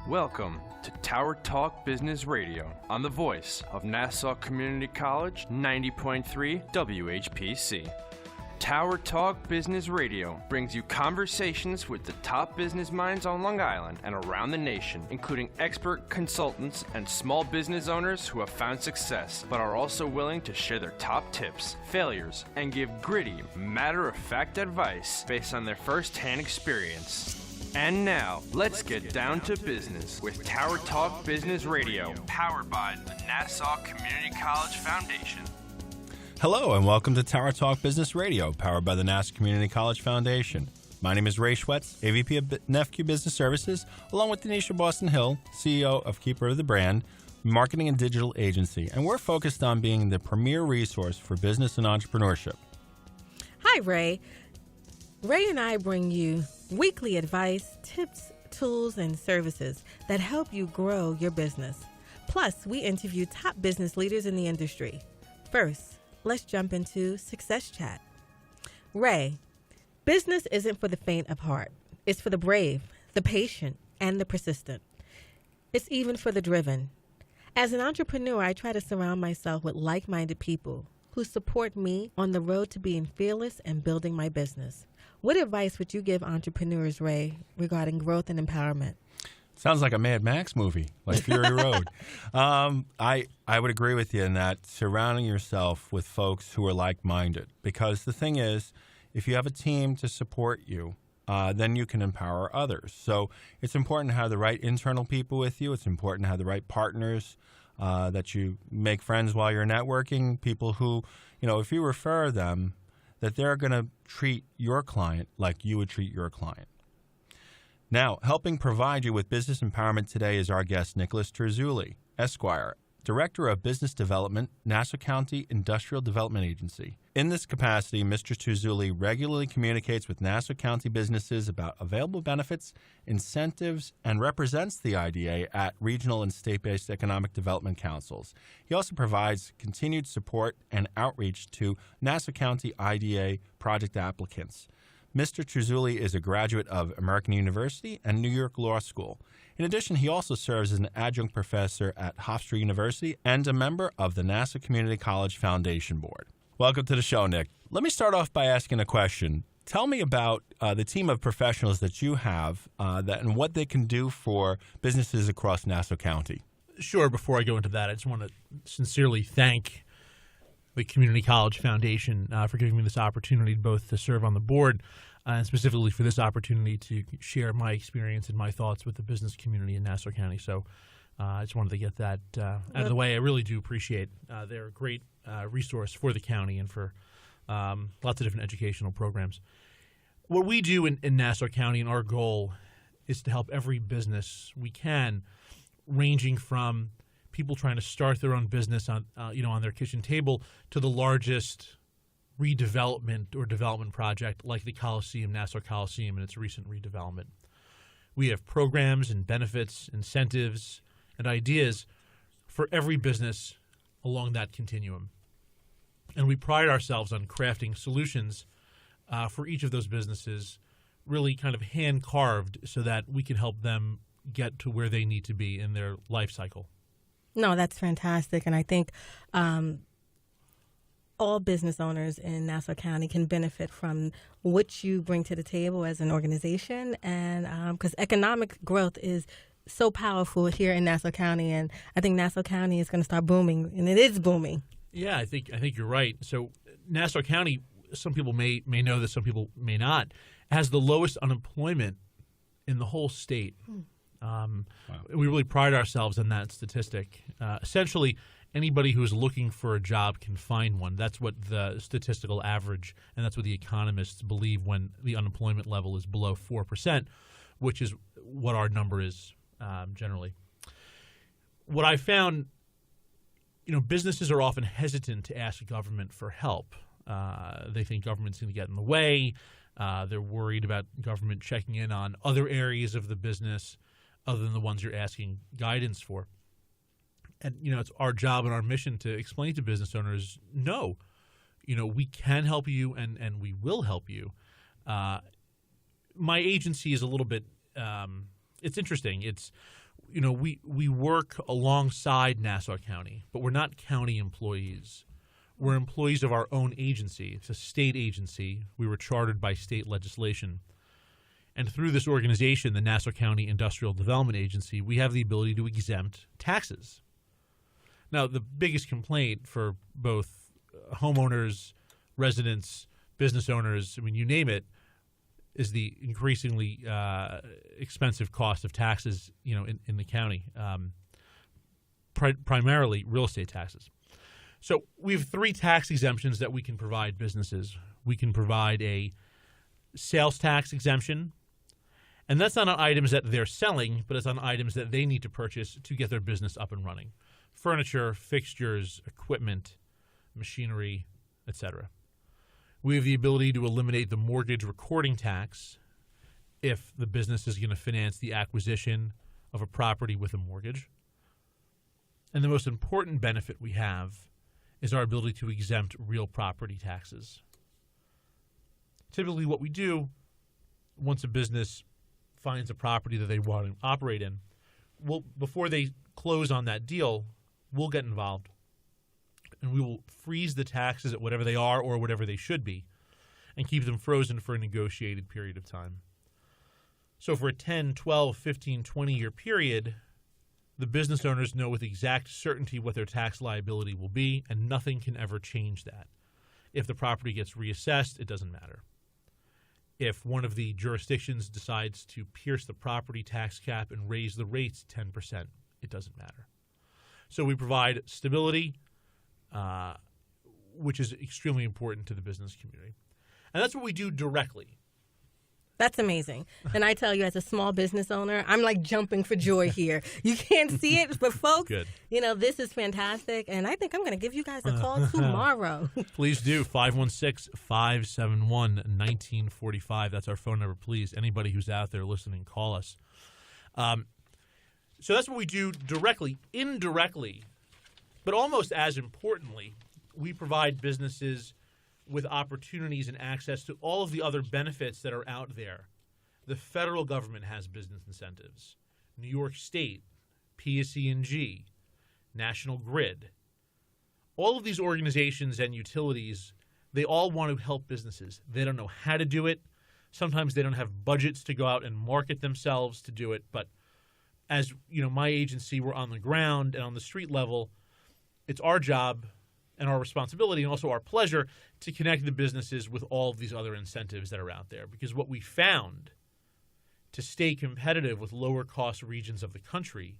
Welcome to Tower Talk Business Radio on the voice of Nassau Community College 90.3 WHPC. Tower Talk Business Radio brings you conversations with the top business minds on Long Island and around the nation, including expert consultants and small business owners who have found success, but are also willing to share their top tips, failures, and give gritty, matter-of-fact advice based on their first-hand experience. And now, let's get down to business with Tower Talk Business Radio, powered by the Nassau Community College Foundation. Hello, and welcome to Tower Talk Business Radio, powered by the Nassau Community College Foundation. My name is Ray Schwetz, AVP of NFQ Business Services, along with Denisha Boston Hill, CEO of Keeper of the Brand, marketing and digital agency, and we're focused on being the premier resource for business and entrepreneurship. Hi, Ray. Ray and I bring you weekly advice, tips, tools, and services that help you grow your business. Plus, we interview top business leaders in the industry. First, let's jump into Success Chat. Ray, business isn't for the faint of heart. It's for the brave, the patient, and the persistent. It's even for the driven. As an entrepreneur, I try to surround myself with like-minded people who support me on the road to being fearless and building my business. What advice would you give entrepreneurs, Ray, regarding growth and empowerment? Sounds like a Mad Max movie, like Fury Road. I would agree with you in that surrounding yourself with folks who are like-minded. Because the thing is, if you have a team to support you, then you can empower others. So it's important to have the right internal people with you. It's important to have the right partners that you make friends while you're networking, people who, if you refer them, that they're going to treat your client like you would treat your client. Now, helping provide you with business empowerment today is our guest, Nicholas Terzulli, Esquire, Director of Business Development, Nassau County Industrial Development Agency. In this capacity, Mr. Terzulli regularly communicates with Nassau County businesses about available benefits, incentives, and represents the IDA at regional and state-based economic development councils. He also provides continued support and outreach to Nassau County IDA project applicants. Mr. Terzulli is a graduate of American University and New York Law School. In addition, he also serves as an adjunct professor at Hofstra University and a member of the Nassau Community College Foundation Board. Welcome to the show, Nick. Let me start off by asking a question. Tell me about the team of professionals that you have and what they can do for businesses across Nassau County. Sure. Before I go into that, I just want to sincerely thank the Community College Foundation for giving me this opportunity both to serve on the board and specifically for this opportunity to share my experience and my thoughts with the business community in Nassau County. So I just wanted to get that out of the way. I really do appreciate they're a great resource for the county and for lots of different educational programs. What we do in Nassau County and our goal is to help every business we can, ranging from people trying to start their own business on their kitchen table to the largest redevelopment or development project like the Coliseum, Nassau Coliseum, and its recent redevelopment. We have programs and benefits, incentives, and ideas for every business along that continuum. And we pride ourselves on crafting solutions for each of those businesses, really kind of hand-carved so that we can help them get to where they need to be in their life cycle. No, that's fantastic. And I think all business owners in Nassau County can benefit from what you bring to the table as an organization. And because economic growth is so powerful here in Nassau County, and I think Nassau County is going to start booming, and it is booming. Yeah, I think you're right. So Nassau County, some people may know this, some people may not, has the lowest unemployment in the whole state. Wow. We really pride ourselves on that statistic. Essentially, anybody who is looking for a job can find one. That's what the statistical average, and that's what the economists believe when the unemployment level is below 4%, which is what our number is generally. What I found, businesses are often hesitant to ask government for help. They think government's going to get in the way. They're worried about government checking in on other areas of the business other than the ones you're asking guidance for. And, it's our job and our mission to explain to business owners, no, we can help you and we will help you. My agency is a little bit it's interesting. we work alongside Nassau County, but we're not county employees. We're employees of our own agency. It's a state agency. We were chartered by state legislation. And through this organization, the Nassau County Industrial Development Agency, we have the ability to exempt taxes. Now, the biggest complaint for both homeowners, residents, business owners, you name it, is the increasingly expensive cost of taxes, in the county, primarily real estate taxes. So we have 3 tax exemptions that we can provide businesses. We can provide a sales tax exemption, and that's not on items that they're selling, but it's on items that they need to purchase to get their business up and running. Furniture, fixtures, equipment, machinery, etc. We have the ability to eliminate the mortgage recording tax if the business is going to finance the acquisition of a property with a mortgage. And the most important benefit we have is our ability to exempt real property taxes. Typically what we do, once a business finds a property that they want to operate in, before they close on that deal, we'll get involved. And we will freeze the taxes at whatever they are or whatever they should be and keep them frozen for a negotiated period of time. So for a 10, 12, 15, 20-year period, the business owners know with exact certainty what their tax liability will be, and nothing can ever change that. If the property gets reassessed, it doesn't matter. If one of the jurisdictions decides to pierce the property tax cap and raise the rates 10%, it doesn't matter. So we provide stability, which is extremely important to the business community. And that's what we do directly. That's amazing. And I tell you, as a small business owner, I'm like jumping for joy here. You can't see it, but folks, Good. This is fantastic. And I think I'm going to give you guys a call tomorrow. Please do. 516-571-1945. That's our phone number. Please, anybody who's out there listening, call us. So that's what we do directly. Indirectly, but almost as importantly, we provide businesses with opportunities and access to all of the other benefits that are out there. The federal government has business incentives. New York State, PSE&G, National Grid. All of these organizations and utilities, they all want to help businesses. They don't know how to do it. Sometimes they don't have budgets to go out and market themselves to do it. But as my agency, we're on the ground and on the street level. It's our job and our responsibility and also our pleasure to connect the businesses with all of these other incentives that are out there. Because what we found to stay competitive with lower cost regions of the country,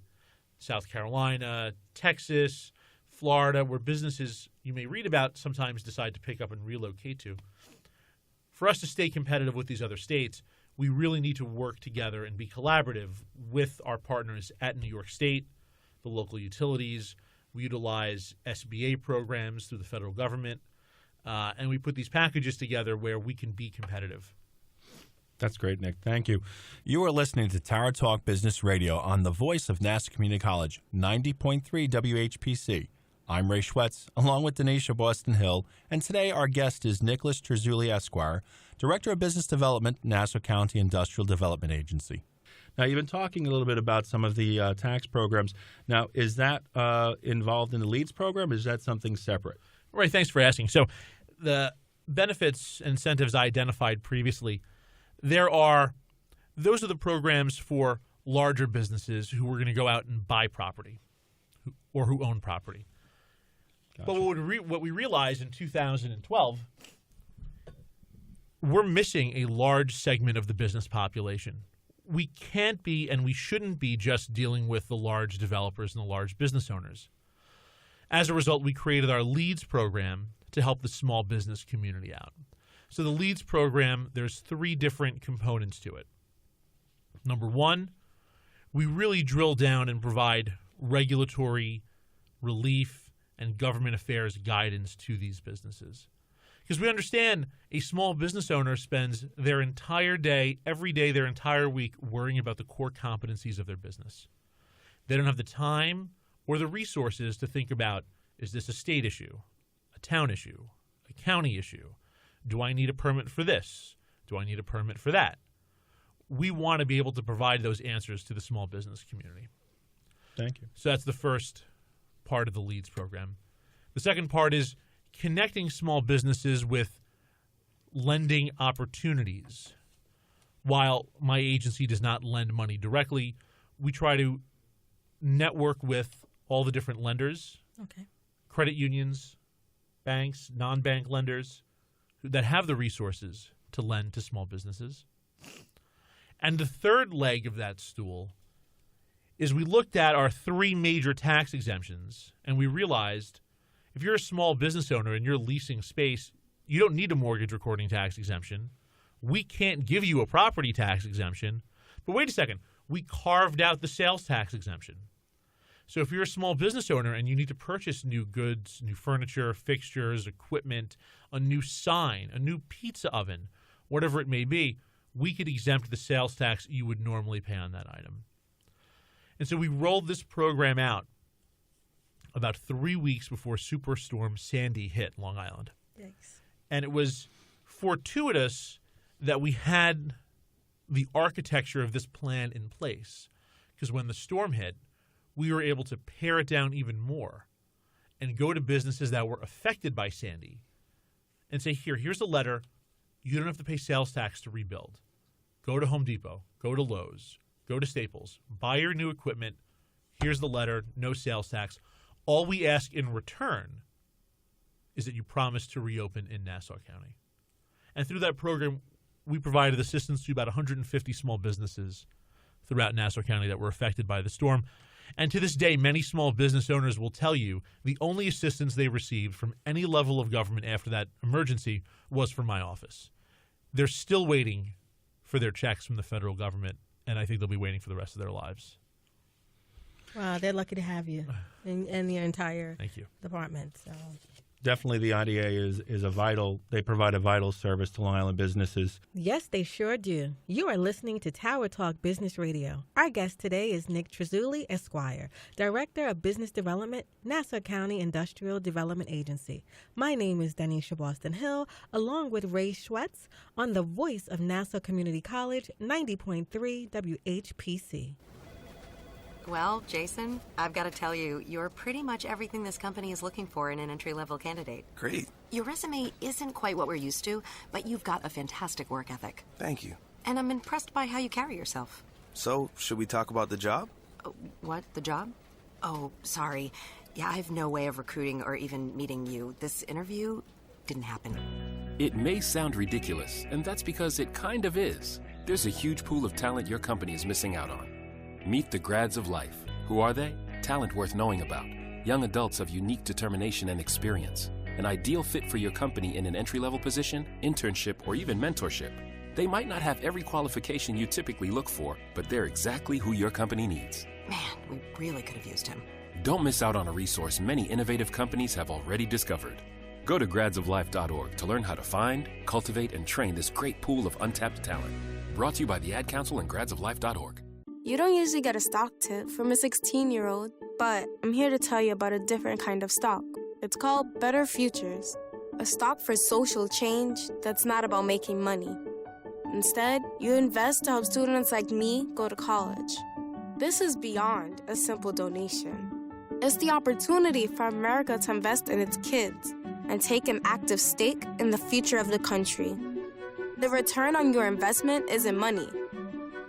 South Carolina, Texas, Florida, where businesses you may read about sometimes decide to pick up and relocate to. For us to stay competitive with these other states, we really need to work together and be collaborative with our partners at New York State, the local utilities. We utilize SBA programs through the federal government, and we put these packages together where we can be competitive. That's great, Nick. Thank you. You are listening to Tower Talk Business Radio on the voice of Nassau Community College, 90.3 WHPC. I'm Ray Schwetz, along with Denisha Boston Hill, and today our guest is Nicholas Terzulli, Esquire, Director of Business Development, Nassau County Industrial Development Agency. Now, you've been talking a little bit about some of the tax programs. Now, is that involved in the LEADS program? Is that something separate? Right, thanks for asking. So the benefits and incentives I identified previously, those are the programs for larger businesses who are going to go out and buy property or who own property. Gotcha. But what we realized in 2012, we're missing a large segment of the business population. We can't be and we shouldn't be just dealing with the large developers and the large business owners. As a result, we created our LEADS program to help the small business community out. So the LEADS program, there's 3 different components to it. Number 1, we really drill down and provide regulatory relief and government affairs guidance to these businesses. Because we understand a small business owner spends their entire day, every day, their entire week worrying about the core competencies of their business. They don't have the time or the resources to think about, is this a state issue, a town issue, a county issue? Do I need a permit for this? Do I need a permit for that? We want to be able to provide those answers to the small business community. Thank you. So that's the first part of the LEADS program. The second part is connecting small businesses with lending opportunities. While my agency does not lend money directly, we try to network with all the different lenders, credit unions, banks, non-bank lenders that have the resources to lend to small businesses. And the third leg of that stool is we looked at our 3 major tax exemptions, and we realized if you're a small business owner and you're leasing space, you don't need a mortgage recording tax exemption. We can't give you a property tax exemption. But wait a second, we carved out the sales tax exemption. So if you're a small business owner and you need to purchase new goods, new furniture, fixtures, equipment, a new sign, a new pizza oven, whatever it may be, we could exempt the sales tax you would normally pay on that item. And so we rolled this program out about 3 weeks before Superstorm Sandy hit Long Island. Yikes. And it was fortuitous that we had the architecture of this plan in place, because when the storm hit, we were able to pare it down even more and go to businesses that were affected by Sandy and say, here's a letter. You don't have to pay sales tax to rebuild. Go to Home Depot, go to Lowe's, go to Staples, buy your new equipment. Here's the letter, no sales tax. All we ask in return is that you promise to reopen in Nassau County. And through that program, we provided assistance to about 150 small businesses throughout Nassau County that were affected by the storm. And to this day, many small business owners will tell you the only assistance they received from any level of government after that emergency was from my office. They're still waiting for their checks from the federal government, and I think they'll be waiting for the rest of their lives. Wow, they're lucky to have you and your entire Thank you. department. So Definitely the IDA is a vital, they provide a vital service to Long Island businesses. yes, they sure do. You are listening to Tower Talk Business Radio. Our guest today is Nick Terzulli, Esquire, Director of Business Development, Nassau County Industrial Development Agency. My name is Danisha Boston Hill, along with Ray Schwetz on the voice of Nassau Community College, 90.3 WHPC. Well, Jason, I've got to tell you, you're pretty much everything this company is looking for in an entry-level candidate. Great. Your resume isn't quite what we're used to, but you've got a fantastic work ethic. Thank you. And I'm impressed by how you carry yourself. So, should we talk about the job? What, the job? Oh, sorry. Yeah, I have no way of recruiting or even meeting you. This interview didn't happen. It may sound ridiculous, and that's because it kind of is. There's a huge pool of talent your company is missing out on. Meet the grads of life. Who are they? Talent worth knowing about. Young adults of unique determination and experience. An ideal fit for your company in an entry-level position, internship, or even mentorship. They might not have every qualification you typically look for, but they're exactly who your company needs. Man, we really could have used him. Don't miss out on a resource many innovative companies have already discovered. Go to gradsoflife.org to learn how to find, cultivate, and train this great pool of untapped talent. Brought to you by the Ad Council and gradsoflife.org. You don't usually get a stock tip from a 16-year-old, but I'm here to tell you about a different kind of stock. It's called Better Futures, a stock for social change that's not about making money. Instead, you invest to help students like me go to college. This is beyond a simple donation. It's the opportunity for America to invest in its kids and take an active stake in the future of the country. The return on your investment isn't money.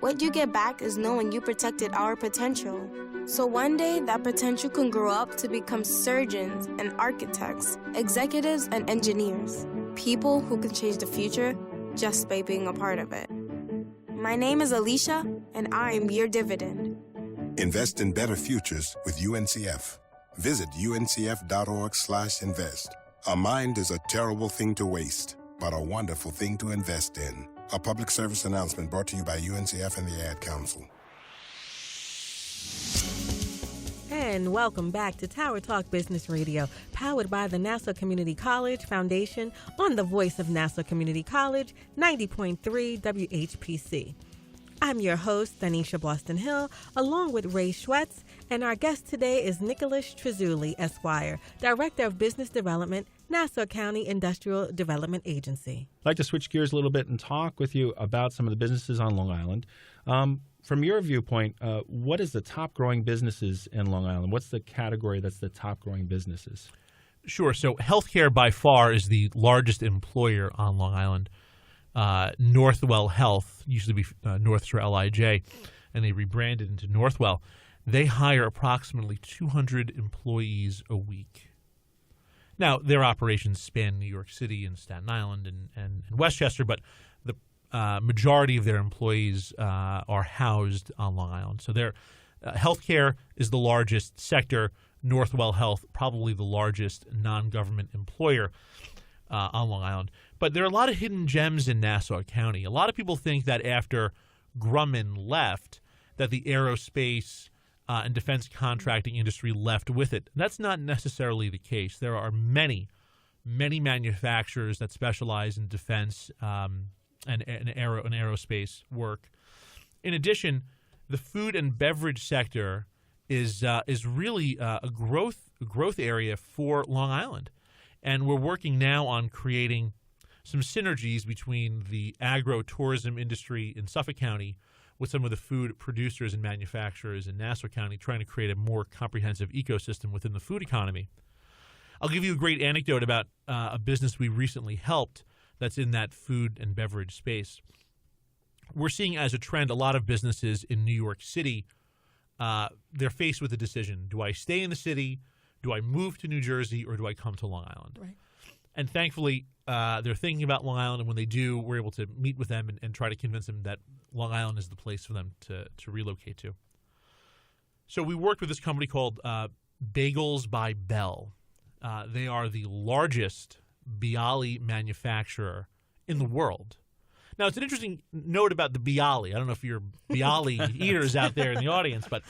What you get back is knowing you protected our potential. So one day, that potential can grow up to become surgeons and architects, executives and engineers, people who can change the future just by being a part of it. My name is Alicia, and I'm your dividend. Invest in better futures with UNCF. Visit uncf.org/invest. A mind is a terrible thing to waste, but a wonderful thing to invest in. A public service announcement brought to you by UNCF and the Ad Council. And welcome back to Tower Talk Business Radio, powered by the Nassau Community College Foundation on the voice of Nassau Community College, 90.3 WHPC. I'm your host, Danisha Boston Hill, along with Ray Schwetz, and our guest today is Nicholas Terzulli, Esquire, Director of Business Development, Nassau County Industrial Development Agency. I'd like to switch gears a little bit and talk with you about some of the businesses on Long Island. from your viewpoint, what is the top growing businesses in Long Island? What's the category that's the top growing businesses? Sure. So healthcare by far is the largest employer on Long Island. Northwell Health used to be North Shore LIJ, and they rebranded into Northwell. They hire approximately 200 employees a week. Now, their operations span New York City and Staten Island and Westchester, but the majority of their employees are housed on Long Island. So their healthcare is the largest sector. Northwell Health, probably the largest non-government employer on Long Island. But there are a lot of hidden gems in Nassau County. A lot of people think that after Grumman left, that the aerospace and defense contracting industry left with it. That's not necessarily the case. There are many manufacturers that specialize in defense and aerospace work. In addition, the food and beverage sector is really a growth area for Long Island, and we're working now on creating some synergies between the agro-tourism industry in Suffolk County with some of the food producers and manufacturers in Nassau County, trying to create a more comprehensive ecosystem within the food economy. I'll give you a great anecdote about a business we recently helped that's in that food and beverage space. We're seeing as a trend a lot of businesses in New York City, they're faced with a decision. Do I stay in the city? Do I move to New Jersey? Or do I come to Long Island? Right. And thankfully, they're thinking about Long Island, and when they do, we're able to meet with them and try to convince them that Long Island is the place for them to relocate to. So we worked with this company called Bagels by Bell. They are the largest Bialy manufacturer in the world. Now, it's an interesting note about the Bialy. I don't know if you're Bialy eaters out there in the audience, but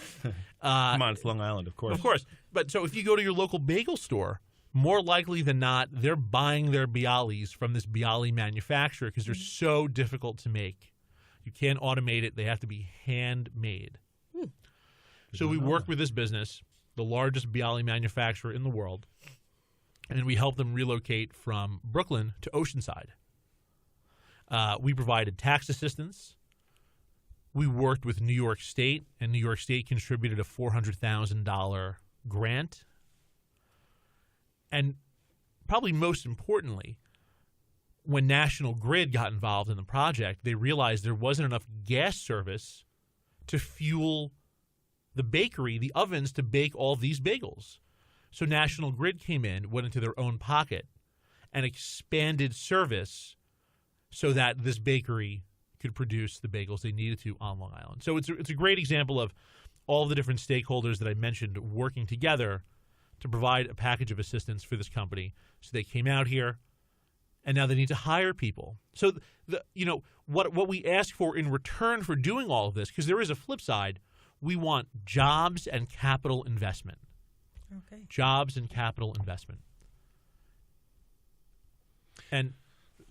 Come on, it's Long Island, of course. Of course. But so if you go to your local bagel store, more likely than not, they're buying their Bialys from this Bialy manufacturer because they're so difficult to make. You can't automate it. They have to be handmade. So we work with this business, the largest Bialy manufacturer in the world, and we help them relocate from Brooklyn to Oceanside. We provided tax assistance. We worked with New York State, and New York State contributed a $400,000 grant. And probably most importantly, when National Grid got involved in the project, they realized there wasn't enough gas service to fuel the bakery, the ovens, to bake all these bagels. So National Grid came in, went into their own pocket, and expanded service so that this bakery could produce the bagels they needed to on Long Island. So it's a great example of all the different stakeholders that I mentioned working together to provide a package of assistance for this company. So they came out here, and now they need to hire people. So what we ask for in return for doing all of this, because there is a flip side, we want jobs and capital investment. Okay. Jobs and capital investment. And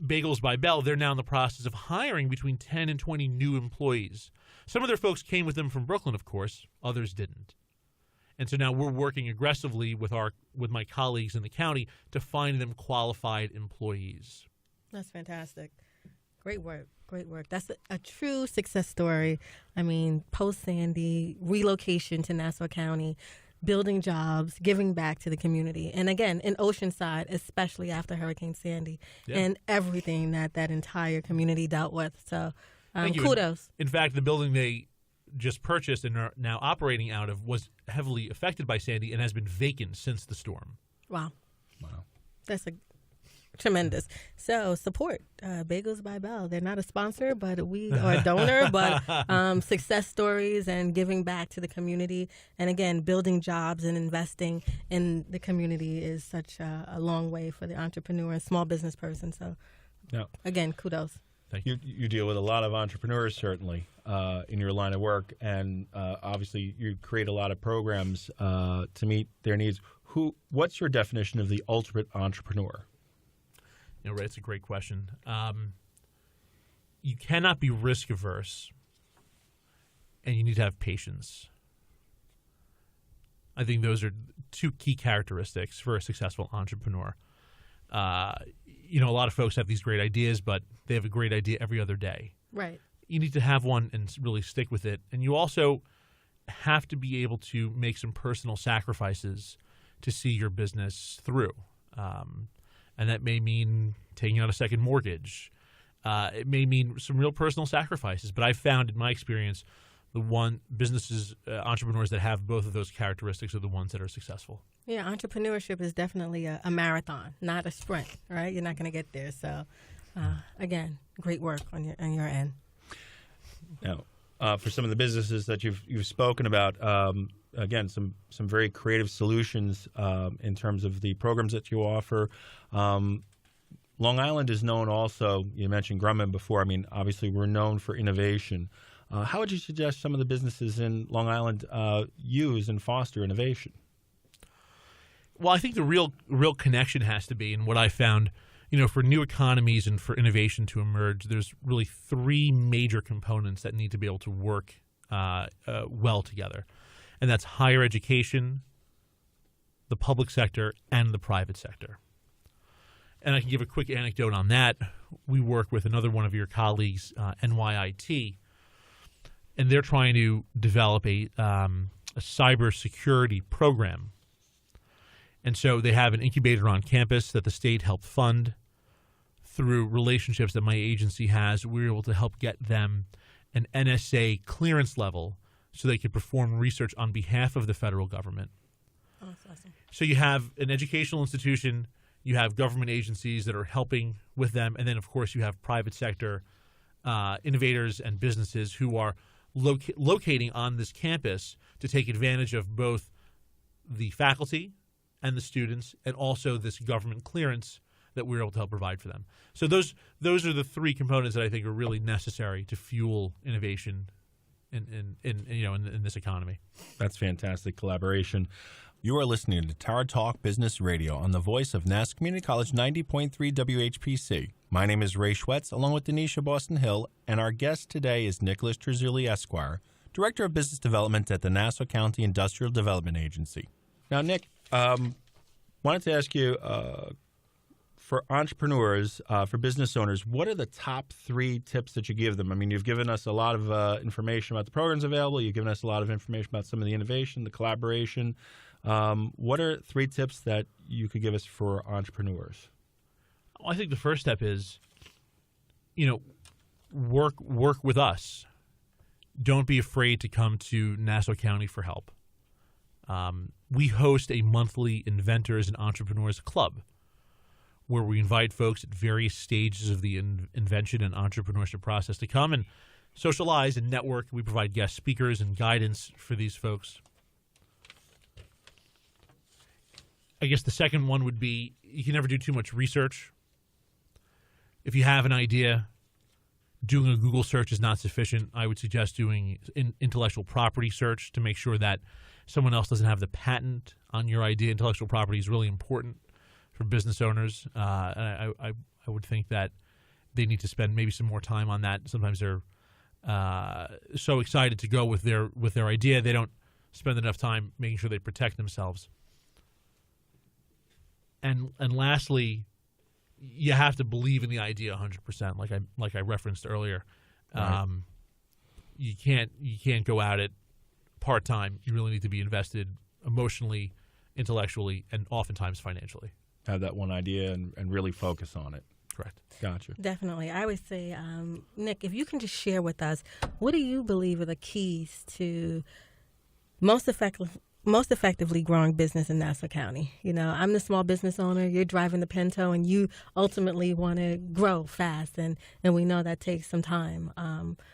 Bagels by Bell, they're now in the process of hiring between 10 and 20 new employees. Some of their folks came with them from Brooklyn, of course. Others didn't. And so now we're working aggressively with my colleagues in the county to find them qualified employees. That's fantastic. Great work. Great work. That's a true success story. I mean, post-Sandy, relocation to Nassau County, building jobs, giving back to the community. And again, in Oceanside, especially after Hurricane Sandy, and everything that entire community dealt with. So kudos. In fact, the building they just purchased and are now operating out of was heavily affected by Sandy and has been vacant since the storm. Wow. That's tremendous. So support Bagels by Bell. They're not a sponsor, but we are a donor. But success stories and giving back to the community, and again, building jobs and investing in the community is such a long way for the entrepreneur and small business person. So, again, kudos. Thank you. You deal with a lot of entrepreneurs, certainly, in your line of work, and obviously you create a lot of programs to meet their needs. What's your definition of the ultimate entrepreneur? Ray, it's a great question. You cannot be risk averse, and you need to have patience. I think those are two key characteristics for a successful entrepreneur. A lot of folks have these great ideas, but they have a great idea every other day. Right. you need to have one and really stick with it. And you also have to be able to make some personal sacrifices to see your business through. And that may mean taking out a second mortgage. It may mean some real personal sacrifices. But I've found in my experience, entrepreneurs that have both of those characteristics are the ones that are successful. Yeah, entrepreneurship is definitely a marathon, not a sprint, right? You're not going to get there. So, again, great work on your end. Now, for some of the businesses that you've spoken about, again, some very creative solutions in terms of the programs that you offer. Long Island is known also, you mentioned Grumman before. I mean, obviously we're known for innovation. How would you suggest some of the businesses in Long Island use and foster innovation? Well, I think the real connection has to be, and what I found, for new economies and for innovation to emerge, there's really three major components that need to be able to work well together. And that's higher education, the public sector, and the private sector. And I can give a quick anecdote on that. We work with another one of your colleagues, NYIT, and they're trying to develop a cybersecurity program. And so they have an incubator on campus that the state helped fund. Through relationships that my agency has, we were able to help get them an NSA clearance level so they could perform research on behalf of the federal government. Oh, that's awesome. So you have an educational institution, you have government agencies that are helping with them, and then, of course, you have private sector innovators and businesses who are locating on this campus to take advantage of both the faculty and the students and also this government clearance that we're able to help provide for them. So those are the three components that I think are really necessary to fuel innovation in this economy. That's fantastic collaboration. You are listening to Tower Talk Business Radio on the voice of Nassau Community College 90.3 WHPC. My name is Ray Schwetz, along with Denisha Boston Hill, and our guest today is Nicholas Terzulli, Esquire, Director of Business Development at the Nassau County Industrial Development Agency. Now, Nick, wanted to ask you, for entrepreneurs, for business owners, what are the top three tips that you give them? I mean, you've given us a lot of information about the programs available. You've given us a lot of information about some of the innovation, the collaboration. What are three tips that you could give us for entrepreneurs? Well, I think the first step is, work with us. Don't be afraid to come to Nassau County for help. We host a monthly Inventors and Entrepreneurs Club where we invite folks at various stages of the invention and entrepreneurship process to come and socialize and network. We provide guest speakers and guidance for these folks. I guess the second one would be you can never do too much research. If you have an idea, doing a Google search is not sufficient. I would suggest doing intellectual property search to make sure that someone else doesn't have the patent on your idea. Intellectual property is really important for business owners. I would think that they need to spend maybe some more time on that. Sometimes they're so excited to go with their idea, they don't spend enough time making sure they protect themselves. And lastly, you have to believe in the idea 100%, like I referenced earlier. Right. You can't go at it part time. You really need to be invested emotionally, intellectually, and oftentimes financially. Have that one idea and really focus on it. Correct. Gotcha. Definitely. I would say, Nick, if you can just share with us, what do you believe are the keys to most effectively growing business in Nassau County? I'm the small business owner. You're driving the Pinto, and you ultimately want to grow fast, and we know that takes some time.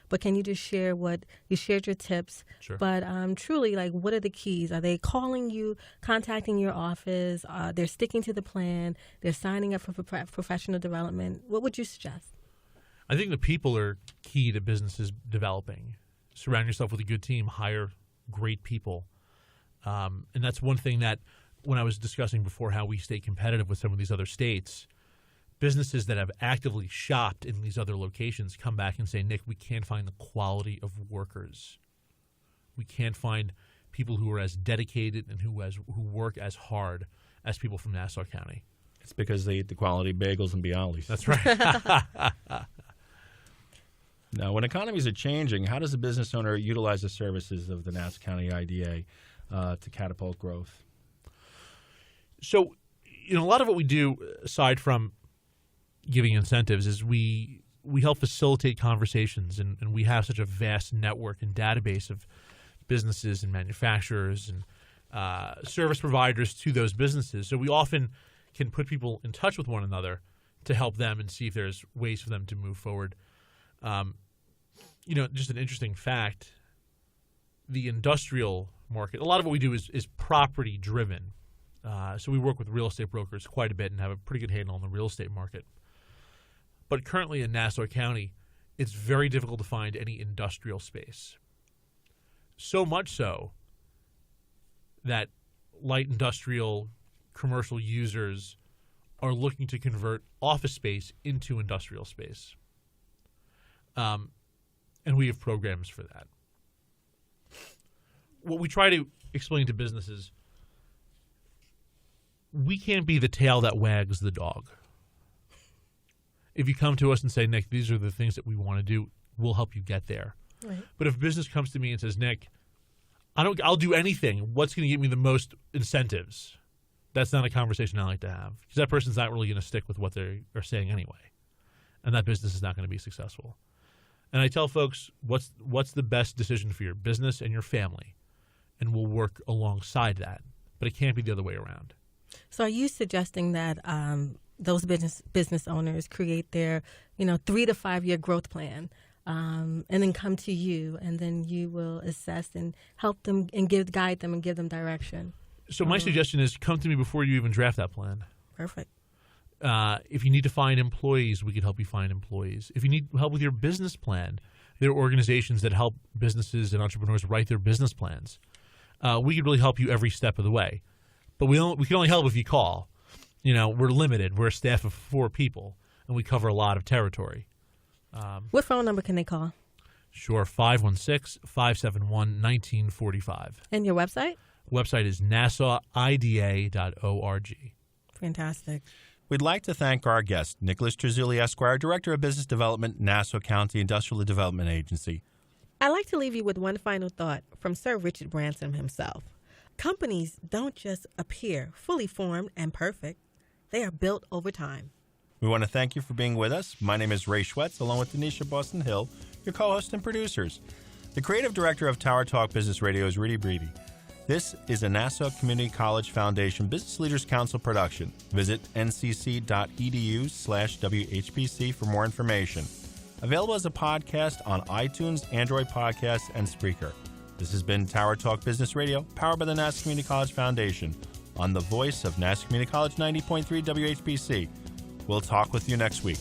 But can you just share what you shared your tips? Sure. But truly, what are the keys? Are they calling you, contacting your office? They're sticking to the plan. They're signing up for professional development. What would you suggest? I think the people are key to businesses developing. Surround yourself with a good team. Hire great people. And that's one thing that when I was discussing before how we stay competitive with some of these other states, businesses that have actively shopped in these other locations come back and say, Nick, we can't find the quality of workers. We can't find people who are as dedicated and who work as hard as people from Nassau County. It's because they eat the quality bagels and Bialys. That's right. Now, when economies are changing, how does a business owner utilize the services of the Nassau County IDA to catapult growth? So, a lot of what we do, aside from giving incentives, is we help facilitate conversations, and we have such a vast network and database of businesses and manufacturers and service providers to those businesses. So we often can put people in touch with one another to help them and see if there's ways for them to move forward. Just an interesting fact, the industrial market, a lot of what we do is property driven. So we work with real estate brokers quite a bit and have a pretty good handle on the real estate market. But currently in Nassau County, it's very difficult to find any industrial space. So much so that light industrial commercial users are looking to convert office space into industrial space. And we have programs for that. What we try to explain to businesses, we can't be the tail that wags the dog. If you come to us and say, Nick, these are the things that we want to do, we'll help you get there. Right. But if business comes to me and says, Nick, I'll do anything, what's going to give me the most incentives? That's not a conversation I like to have, because that person's not really going to stick with what they are saying anyway, and that business is not going to be successful. And I tell folks, what's the best decision for your business and your family, and we'll work alongside that. But it can't be the other way around. So are you suggesting that those business owners create their 3 to 5 year growth plan, and then come to you, and then you will assess and help them and guide them and give them direction? So my suggestion is come to me before you even draft that plan. Perfect. If you need to find employees, we can help you find employees. If you need help with your business plan, there are organizations that help businesses and entrepreneurs write their business plans. We could really help you every step of the way. But we can only help if you call. We're limited. We're a staff of 4 people, and we cover a lot of territory. What phone number can they call? Sure, 516-571-1945. And your website? Website is nassauida.org. Fantastic. We'd like to thank our guest, Nicholas Terzulli, Esquire, Director of Business Development, Nassau County Industrial Development Agency. I'd like to leave you with one final thought from Sir Richard Branson himself. Companies don't just appear fully formed and perfect. They are built over time. We want to thank you for being with us. My name is Ray Schwetz, along with Denisha Boston Hill, your co-host and producers. The creative director of Tower Talk Business Radio is Rudy Breedy. This is a Nassau Community College Foundation Business Leaders Council production. Visit ncc.edu/WHPC for more information. Available as a podcast on iTunes, Android Podcasts, and Spreaker. This has been Tower Talk Business Radio, powered by the Nassau Community College Foundation, on the voice of Nassau Community College 90.3 WHPC. We'll talk with you next week.